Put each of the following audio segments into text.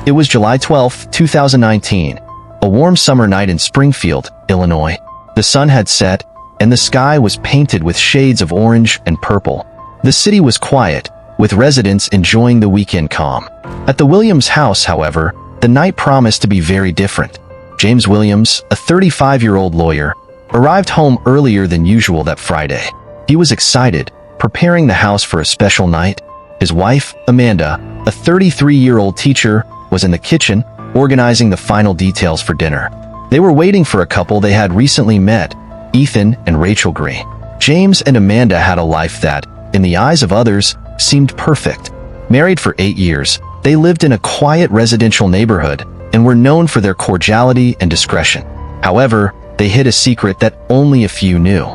It was July 12, 2019, a warm summer night in Springfield, Illinois. The sun had set, and the sky was painted with shades of orange and purple. The city was quiet, with residents enjoying the weekend calm. At the Williams house, however, the night promised to be very different. James Williams, a 35-year-old lawyer, arrived home earlier than usual that Friday. He was excited, preparing the house for a special night. His wife, Amanda, a 33-year-old teacher, was in the kitchen, organizing the final details for dinner. They were waiting for a couple they had recently met, Ethan and Rachel Green. James and Amanda had a life that, in the eyes of others, seemed perfect. Married for 8 years, they lived in a quiet residential neighborhood and were known for their cordiality and discretion. However, they hid a secret that only a few knew.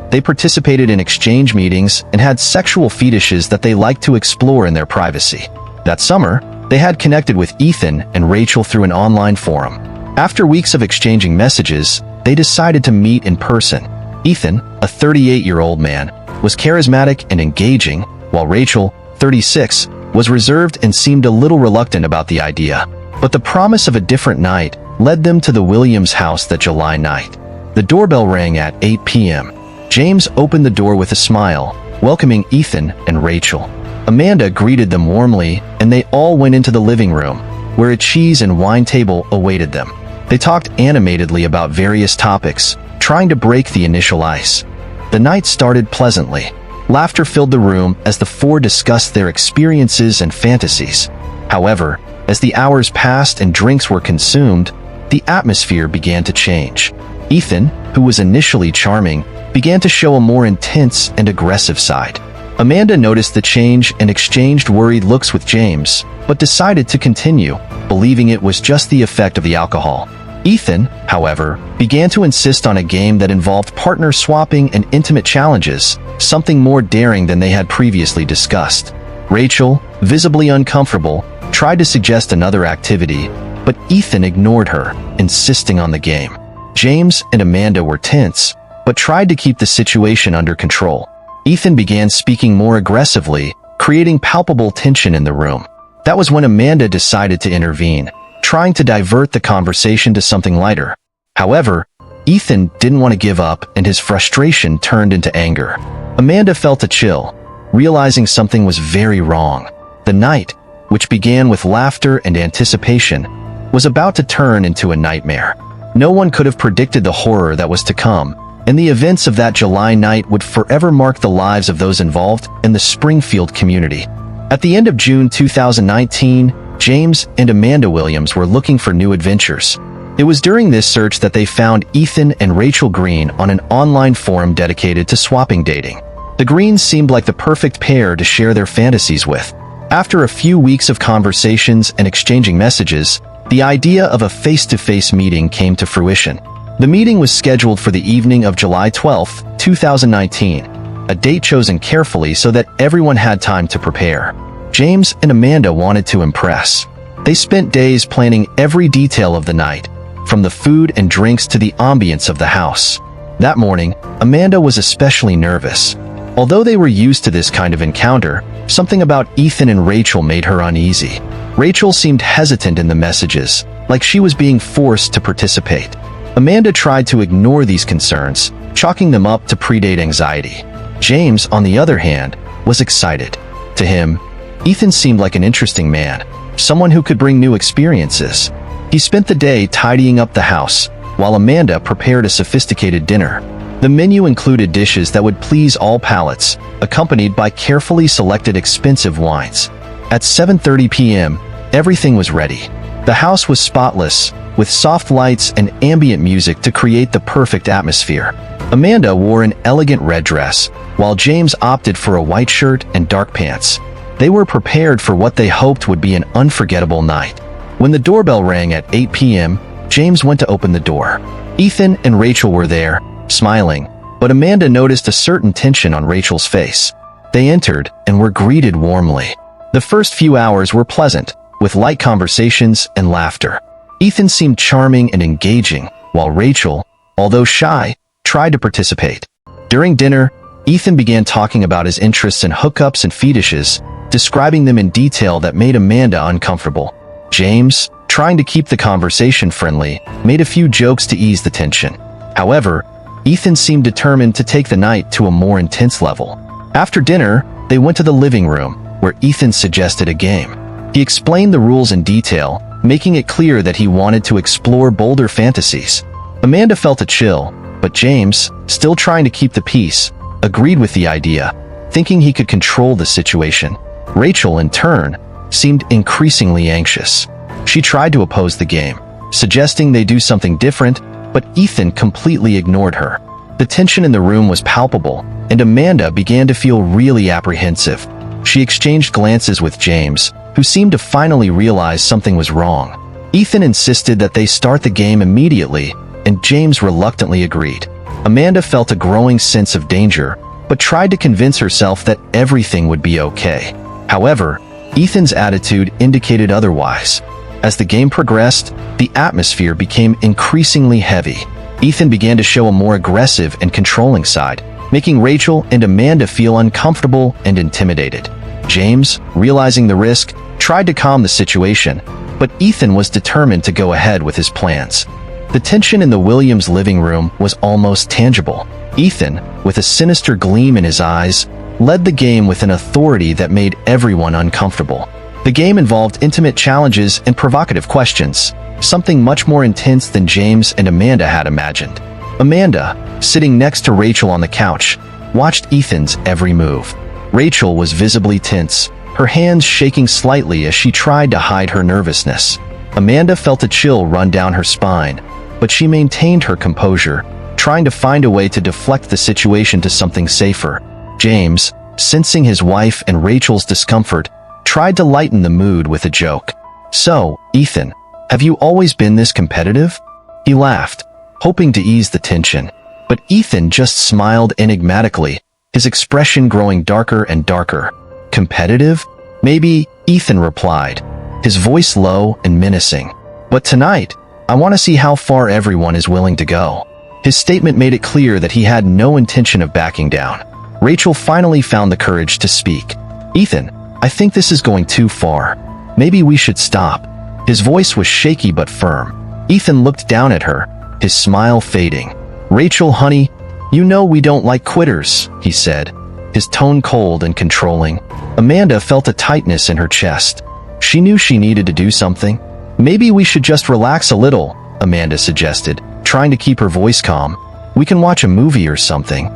They participated in exchange meetings and had sexual fetishes that they liked to explore in their privacy. That summer, they had connected with Ethan and Rachel through an online forum. After weeks of exchanging messages, they decided to meet in person. Ethan, a 38-year-old man, was charismatic and engaging, while Rachel, 36, was reserved and seemed a little reluctant about the idea. But the promise of a different night led them to the Williams house that July night. The doorbell rang at 8 p.m. James opened the door with a smile, welcoming Ethan and Rachel. Amanda greeted them warmly, and they all went into the living room, where a cheese and wine table awaited them. They talked animatedly about various topics, trying to break the initial ice. The night started pleasantly. Laughter filled the room as the four discussed their experiences and fantasies. However, as the hours passed and drinks were consumed, the atmosphere began to change. Ethan, who was initially charming, began to show a more intense and aggressive side. Amanda noticed the change and exchanged worried looks with James, but decided to continue, believing it was just the effect of the alcohol. Ethan, however, began to insist on a game that involved partner swapping and intimate challenges, something more daring than they had previously discussed. Rachel, visibly uncomfortable, tried to suggest another activity, but Ethan ignored her, insisting on the game. James and Amanda were tense, but tried to keep the situation under control. Ethan began speaking more aggressively, creating palpable tension in the room. That was when Amanda decided to intervene, trying to divert the conversation to something lighter. However, Ethan didn't want to give up, and his frustration turned into anger. Amanda felt a chill, realizing something was very wrong. The night, which began with laughter and anticipation, was about to turn into a nightmare. No one could have predicted the horror that was to come, and the events of that July night would forever mark the lives of those involved in the Springfield community. At the end of June 2019, James and Amanda Williams were looking for new adventures. It was during this search that they found Ethan and Rachel Green on an online forum dedicated to swapping dating. The Greens seemed like the perfect pair to share their fantasies with. After a few weeks of conversations and exchanging messages, the idea of a face-to-face meeting came to fruition. The meeting was scheduled for the evening of July 12, 2019, a date chosen carefully so that everyone had time to prepare. James and Amanda wanted to impress. They spent days planning every detail of the night, from the food and drinks to the ambience of the house. That morning, Amanda was especially nervous. Although they were used to this kind of encounter, something about Ethan and Rachel made her uneasy. Rachel seemed hesitant in the messages, like she was being forced to participate. Amanda tried to ignore these concerns, chalking them up to predate anxiety. James, on the other hand, was excited. To him, Ethan seemed like an interesting man, someone who could bring new experiences. He spent the day tidying up the house, while Amanda prepared a sophisticated dinner. The menu included dishes that would please all palates, accompanied by carefully selected expensive wines. At 7:30 p.m., everything was ready. The house was spotless, with soft lights and ambient music to create the perfect atmosphere. Amanda wore an elegant red dress, while James opted for a white shirt and dark pants. They were prepared for what they hoped would be an unforgettable night. When the doorbell rang at 8 p.m., James went to open the door. Ethan and Rachel were there, smiling, but Amanda noticed a certain tension on Rachel's face. They entered and were greeted warmly. The first few hours were pleasant, with light conversations and laughter. Ethan seemed charming and engaging, while Rachel, although shy, tried to participate. During dinner, Ethan began talking about his interests in hookups and fetishes, describing them in detail that made Amanda uncomfortable. James, trying to keep the conversation friendly, made a few jokes to ease the tension. However, Ethan seemed determined to take the night to a more intense level. After dinner, they went to the living room, where Ethan suggested a game. He explained the rules in detail, making it clear that he wanted to explore bolder fantasies. Amanda felt a chill, but James, still trying to keep the peace, agreed with the idea, thinking he could control the situation. Rachel, in turn, seemed increasingly anxious. She tried to oppose the game, suggesting they do something different, but Ethan completely ignored her. The tension in the room was palpable, and Amanda began to feel really apprehensive. She exchanged glances with James, who seemed to finally realize something was wrong. Ethan insisted that they start the game immediately, and James reluctantly agreed. Amanda felt a growing sense of danger, but tried to convince herself that everything would be okay. However, Ethan's attitude indicated otherwise. As the game progressed, the atmosphere became increasingly heavy. Ethan began to show a more aggressive and controlling side, making Rachel and Amanda feel uncomfortable and intimidated. James, realizing the risk, tried to calm the situation, but Ethan was determined to go ahead with his plans. The tension in the Williams' living room was almost tangible. Ethan, with a sinister gleam in his eyes, led the game with an authority that made everyone uncomfortable. The game involved intimate challenges and provocative questions, something much more intense than James and Amanda had imagined. Amanda, sitting next to Rachel on the couch, watched Ethan's every move. Rachel was visibly tense, her hands shaking slightly as she tried to hide her nervousness. Amanda felt a chill run down her spine, but she maintained her composure, trying to find a way to deflect the situation to something safer. James, sensing his wife and Rachel's discomfort, tried to lighten the mood with a joke. "So, Ethan, have you always been this competitive?" He laughed, hoping to ease the tension, but Ethan just smiled enigmatically, his expression growing darker and darker. "Competitive? Maybe," Ethan replied, his voice low and menacing. "But tonight, I want to see how far everyone is willing to go." His statement made it clear that he had no intention of backing down. Rachel finally found the courage to speak. "Ethan, I think this is going too far. Maybe we should stop." His voice was shaky but firm. Ethan looked down at her, his smile fading. "Rachel, honey, you know we don't like quitters," he said, his tone cold and controlling. Amanda felt a tightness in her chest. She knew she needed to do something. "Maybe we should just relax a little," Amanda suggested, trying to keep her voice calm. "We can watch a movie or something."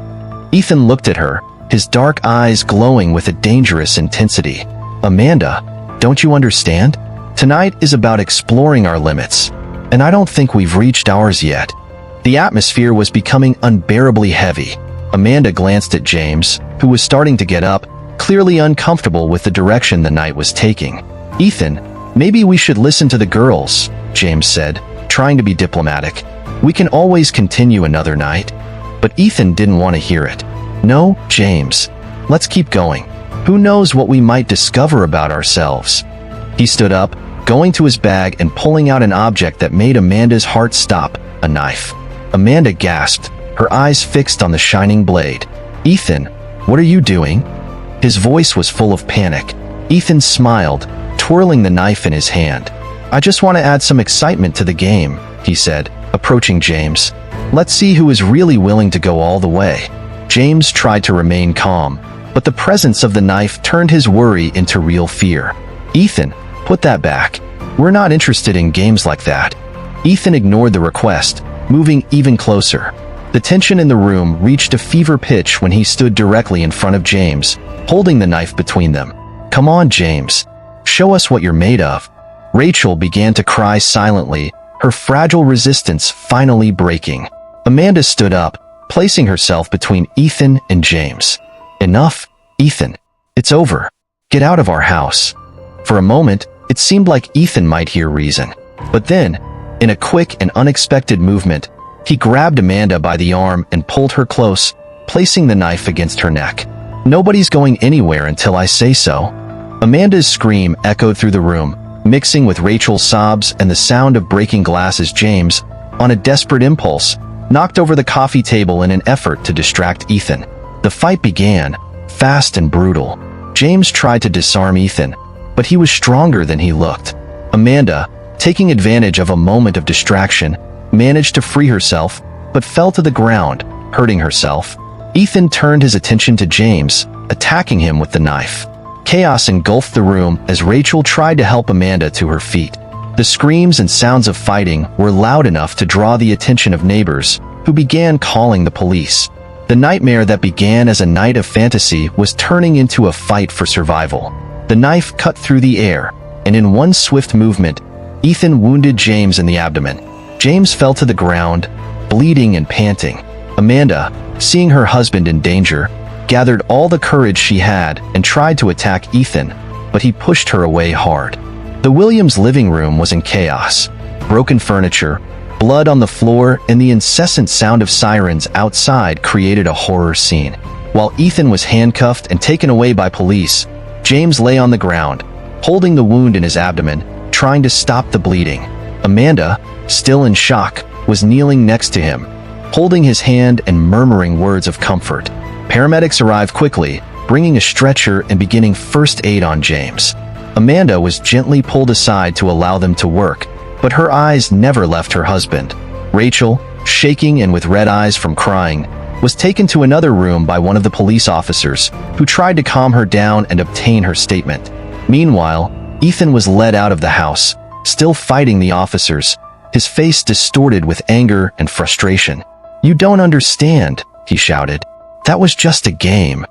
Ethan looked at her, his dark eyes glowing with a dangerous intensity. "Amanda, don't you understand? Tonight is about exploring our limits, and I don't think we've reached ours yet." The atmosphere was becoming unbearably heavy. Amanda glanced at James, who was starting to get up, clearly uncomfortable with the direction the night was taking. "Ethan, maybe we should listen to the girls," James said, trying to be diplomatic. "We can always continue another night." But Ethan didn't want to hear it. "No, James. Let's keep going. Who knows what we might discover about ourselves." He stood up, going to his bag and pulling out an object that made Amanda's heart stop, a knife. Amanda gasped, her eyes fixed on the shining blade. "Ethan, what are you doing?" His voice was full of panic. Ethan smiled, twirling the knife in his hand. "I just want to add some excitement to the game," he said, approaching James. "Let's see who is really willing to go all the way." James tried to remain calm, but the presence of the knife turned his worry into real fear. "Ethan, put that back. We're not interested in games like that." Ethan ignored the request, moving even closer. The tension in the room reached a fever pitch when he stood directly in front of James, holding the knife between them. "Come on, James. Show us what you're made of." Rachel began to cry silently, her fragile resistance finally breaking. Amanda stood up, placing herself between Ethan and James. "Enough, Ethan. It's over. Get out of our house." For a moment, it seemed like Ethan might hear reason. But then, in a quick and unexpected movement, he grabbed Amanda by the arm and pulled her close, placing the knife against her neck. "Nobody's going anywhere until I say so." Amanda's scream echoed through the room, mixing with Rachel's sobs and the sound of breaking glass as James, on a desperate impulse, knocked over the coffee table in an effort to distract Ethan. The fight began, fast and brutal. James tried to disarm Ethan, but he was stronger than he looked. Amanda, taking advantage of a moment of distraction, managed to free herself, but fell to the ground, hurting herself. Ethan turned his attention to James, attacking him with the knife. Chaos engulfed the room as Rachel tried to help Amanda to her feet. The screams and sounds of fighting were loud enough to draw the attention of neighbors, who began calling the police. The nightmare that began as a night of fantasy was turning into a fight for survival. The knife cut through the air, and in one swift movement, Ethan wounded James in the abdomen. James fell to the ground, bleeding and panting. Amanda, seeing her husband in danger, gathered all the courage she had and tried to attack Ethan, but he pushed her away hard. The Williams' living room was in chaos. Broken furniture, blood on the floor, and the incessant sound of sirens outside created a horror scene. While Ethan was handcuffed and taken away by police, James lay on the ground, holding the wound in his abdomen, trying to stop the bleeding. Amanda, still in shock, was kneeling next to him, holding his hand and murmuring words of comfort. Paramedics arrived quickly, bringing a stretcher and beginning first aid on James. Amanda was gently pulled aside to allow them to work, but her eyes never left her husband. Rachel, shaking and with red eyes from crying, was taken to another room by one of the police officers, who tried to calm her down and obtain her statement. Meanwhile, Ethan was led out of the house, still fighting the officers, his face distorted with anger and frustration. "You don't understand," he shouted. "That was just a game."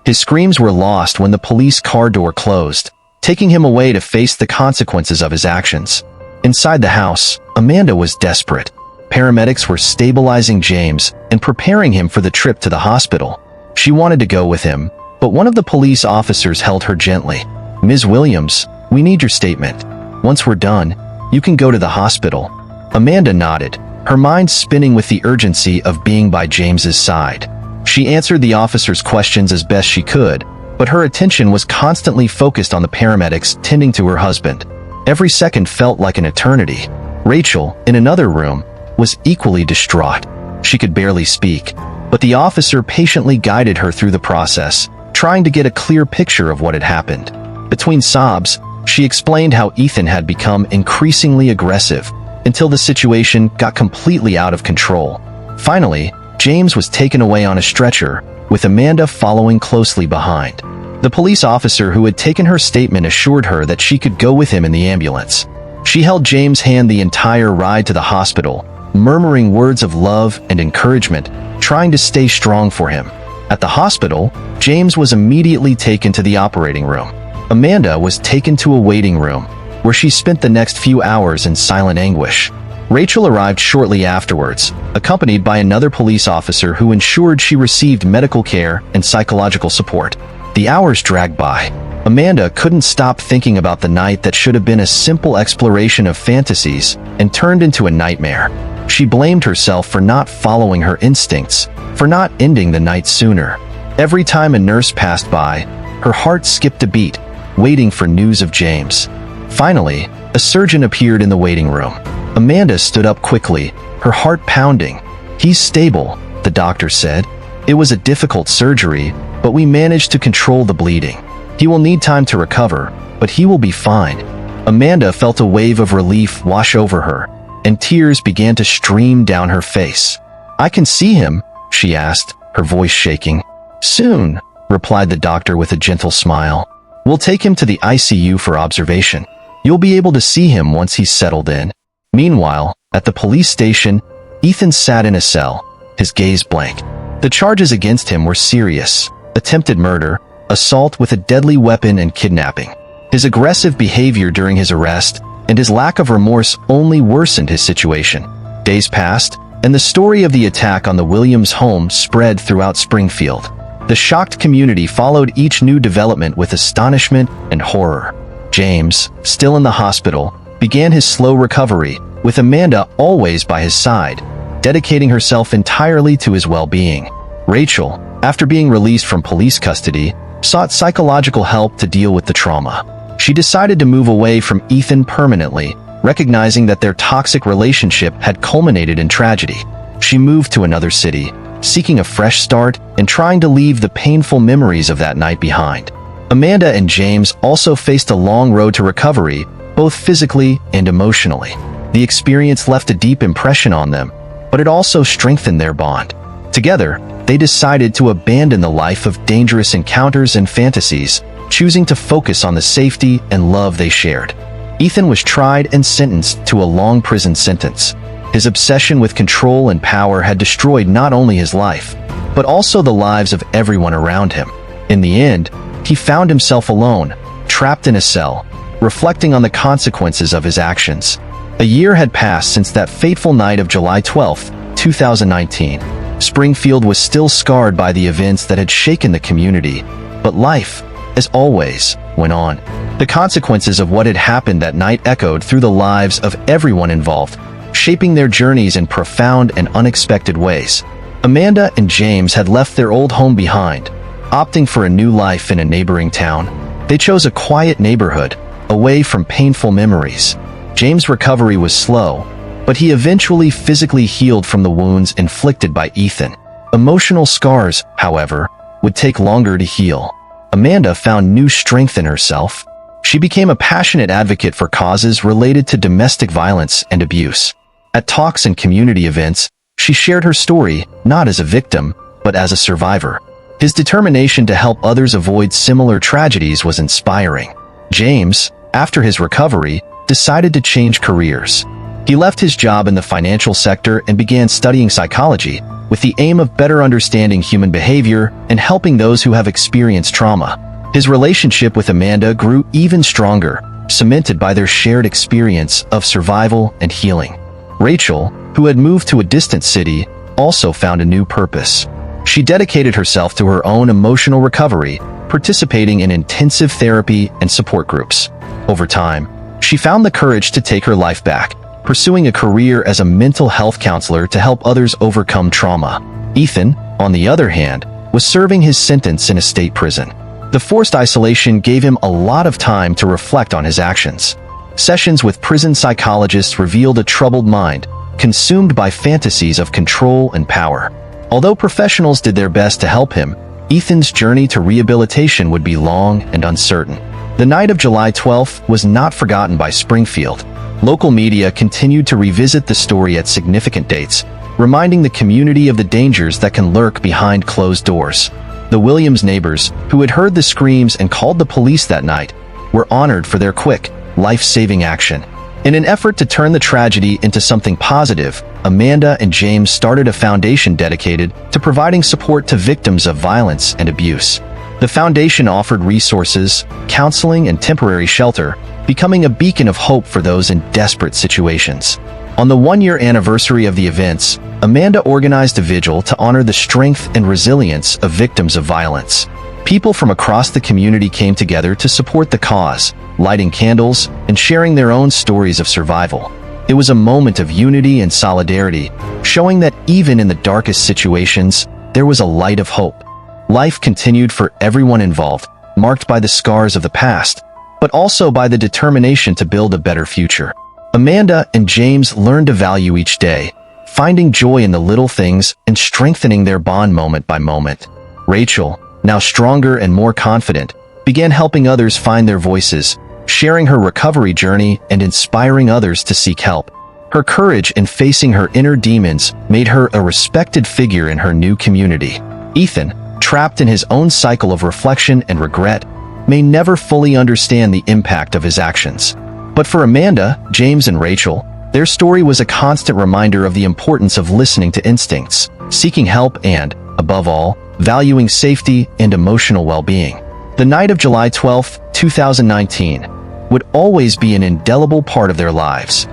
His screams were lost when the police car door closed, taking him away to face the consequences of his actions. Inside the house, Amanda was desperate. Paramedics were stabilizing James and preparing him for the trip to the hospital. She wanted to go with him, but one of the police officers held her gently. "Ms. Williams, we need your statement. Once we're done, you can go to the hospital." Amanda nodded, her mind spinning with the urgency of being by James's side. She answered the officer's questions as best she could, but her attention was constantly focused on the paramedics tending to her husband. Every second felt like an eternity. Rachel, in another room, was equally distraught. She could barely speak, but the officer patiently guided her through the process, trying to get a clear picture of what had happened. Between sobs, she explained how Ethan had become increasingly aggressive until the situation got completely out of control. Finally, James was taken away on a stretcher, with Amanda following closely behind. The police officer who had taken her statement assured her that she could go with him in the ambulance. She held James' hand the entire ride to the hospital, murmuring words of love and encouragement, trying to stay strong for him. At the hospital, James was immediately taken to the operating room. Amanda was taken to a waiting room, where she spent the next few hours in silent anguish. Rachel arrived shortly afterwards, accompanied by another police officer who ensured she received medical care and psychological support. The hours dragged by. Amanda couldn't stop thinking about the night that should have been a simple exploration of fantasies and turned into a nightmare. She blamed herself for not following her instincts, for not ending the night sooner. Every time a nurse passed by, her heart skipped a beat, waiting for news of James. Finally, a surgeon appeared in the waiting room. Amanda stood up quickly, her heart pounding. "He's stable," the doctor said. "It was a difficult surgery, but we managed to control the bleeding. He will need time to recover, but he will be fine." Amanda felt a wave of relief wash over her, and tears began to stream down her face. "I can see him?" she asked, her voice shaking. "Soon," replied the doctor with a gentle smile. "We'll take him to the ICU for observation. You'll be able to see him once he's settled in." Meanwhile, at the police station, Ethan sat in a cell, his gaze blank. The charges against him were serious: attempted murder, assault with a deadly weapon, and kidnapping. His aggressive behavior during his arrest and his lack of remorse only worsened his situation. Days passed, and the story of the attack on the Williams home spread throughout Springfield. The shocked community followed each new development with astonishment and horror. James, still in the hospital, began his slow recovery, with Amanda always by his side, dedicating herself entirely to his well-being. Rachel, after being released from police custody, sought psychological help to deal with the trauma. She decided to move away from Ethan permanently, recognizing that their toxic relationship had culminated in tragedy. She moved to another city, seeking a fresh start and trying to leave the painful memories of that night behind. Amanda and James also faced a long road to recovery, both physically and emotionally. The experience left a deep impression on them, but it also strengthened their bond. Together, they decided to abandon the life of dangerous encounters and fantasies, choosing to focus on the safety and love they shared. Ethan was tried and sentenced to a long prison sentence. His obsession with control and power had destroyed not only his life, but also the lives of everyone around him. In the end, he found himself alone, trapped in a cell, reflecting on the consequences of his actions. A year had passed since that fateful night of July 12, 2019. Springfield was still scarred by the events that had shaken the community, but life, as always, went on. The consequences of what had happened that night echoed through the lives of everyone involved, shaping their journeys in profound and unexpected ways. Amanda and James had left their old home behind, opting for a new life in a neighboring town. They chose a quiet neighborhood, away from painful memories. James' recovery was slow, but he eventually physically healed from the wounds inflicted by Ethan. Emotional scars, however, would take longer to heal. Amanda found new strength in herself. She became a passionate advocate for causes related to domestic violence and abuse. At talks and community events, she shared her story, not as a victim, but as a survivor. His determination to help others avoid similar tragedies was inspiring. James, after his recovery, decided to change careers. He left his job in the financial sector and began studying psychology, with the aim of better understanding human behavior and helping those who have experienced trauma. His relationship with Amanda grew even stronger, cemented by their shared experience of survival and healing. Rachel, who had moved to a distant city, also found a new purpose. She dedicated herself to her own emotional recovery, participating in intensive therapy and support groups. Over time, she found the courage to take her life back, pursuing a career as a mental health counselor to help others overcome trauma. Ethan, on the other hand, was serving his sentence in a state prison. The forced isolation gave him a lot of time to reflect on his actions. Sessions with prison psychologists revealed a troubled mind, consumed by fantasies of control and power. Although professionals did their best to help him, Ethan's journey to rehabilitation would be long and uncertain. The night of July 12th was not forgotten by Springfield. Local media continued to revisit the story at significant dates, reminding the community of the dangers that can lurk behind closed doors. The Williams neighbors, who had heard the screams and called the police that night, were honored for their quick, life-saving action. In an effort to turn the tragedy into something positive, Amanda and James started a foundation dedicated to providing support to victims of violence and abuse. The foundation offered resources, counseling, and temporary shelter, becoming a beacon of hope for those in desperate situations. On the one-year anniversary of the events, Amanda organized a vigil to honor the strength and resilience of victims of violence. People from across the community came together to support the cause, lighting candles and sharing their own stories of survival. It was a moment of unity and solidarity, showing that even in the darkest situations, there was a light of hope. Life continued for everyone involved, marked by the scars of the past, but also by the determination to build a better future. Amanda and James learned to value each day, finding joy in the little things and strengthening their bond moment by moment. Rachel, now stronger and more confident, began helping others find their voices, sharing her recovery journey and inspiring others to seek help. Her courage in facing her inner demons made her a respected figure in her new community. Ethan, trapped in his own cycle of reflection and regret, may never fully understand the impact of his actions. But for Amanda, James, and Rachel, their story was a constant reminder of the importance of listening to instincts, seeking help, and, above all, valuing safety and emotional well-being. The night of July 12, 2019, would always be an indelible part of their lives,